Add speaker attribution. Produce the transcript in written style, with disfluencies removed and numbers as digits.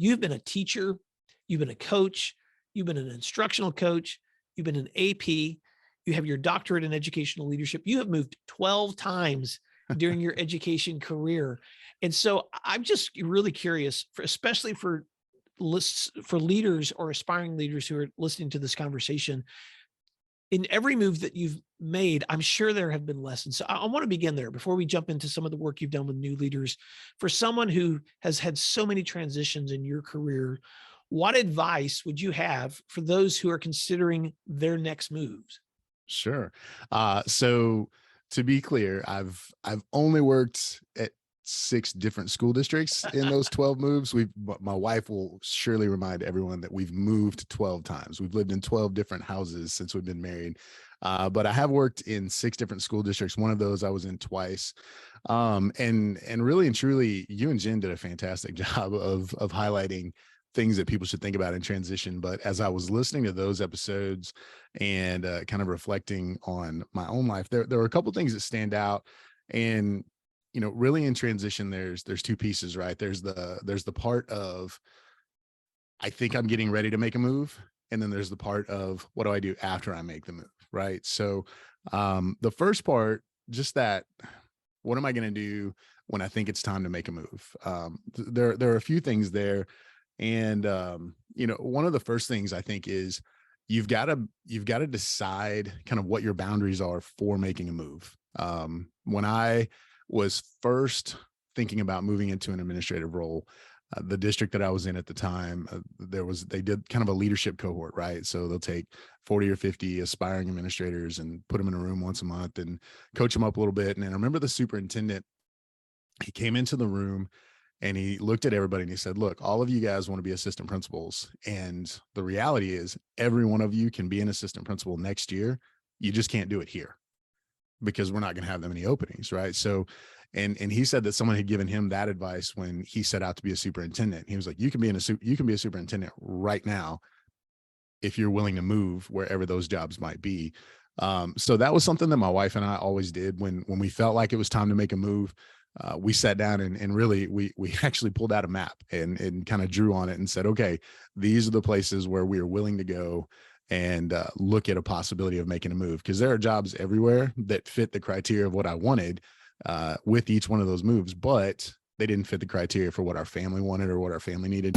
Speaker 1: you've been a teacher, you've been a coach, you've been an instructional coach, you've been an AP, you have your doctorate in educational leadership. You have moved 12 times during your education career. And so I'm just really curious, especially for leaders or aspiring leaders who are listening to this conversation. In every move that you've made, I'm sure there have been lessons. So I want to begin there before we jump into some of the work you've done with new leaders. For someone who has had so many transitions in your career, what advice would you have for those who are considering their next moves?
Speaker 2: Sure. So to be clear, I've only worked at 6 different school districts in those 12 moves. My wife will surely remind everyone that we've moved 12 times. We've lived in 12 different houses since we've been married. But I have worked in 6 different school districts. One of those I was in twice. And really and truly, you and Jen did a fantastic job of highlighting things that people should think about in transition. But as I was listening to those episodes and kind of reflecting on my own life, there were a couple things that stand out. And really in transition, there's 2 pieces, right? There's the part of, I think I'm getting ready to make a move. And then there's the part of, what do I do after I make the move? Right. So the first part, just that, what am I going to do when I think it's time to make a move? There are a few things there. And, one of the first things I think is you've got to decide kind of what your boundaries are for making a move. When I was first thinking about moving into an administrative role, the district that I was in at the time, they did kind of a leadership cohort, right? So they'll take 40 or 50 aspiring administrators and put them in a room once a month and coach them up a little bit. And I remember the superintendent, he came into the room and he looked at everybody and he said, look, all of you guys want to be assistant principals. And the reality is every one of you can be an assistant principal next year. You just can't do it here because we're not going to have that many openings. Right. So, and he said that someone had given him that advice when he set out to be a superintendent. He was like, you can be a superintendent right now if you're willing to move wherever those jobs might be. So that was something that my wife and I always did when we felt like it was time to make a move. We sat down and really we actually pulled out a map and kind of drew on it and said, okay, these are the places where we are willing to go and look at a possibility of making a move, because there are jobs everywhere that fit the criteria of what I wanted with each one of those moves, but they didn't fit the criteria for what our family wanted or what our family needed.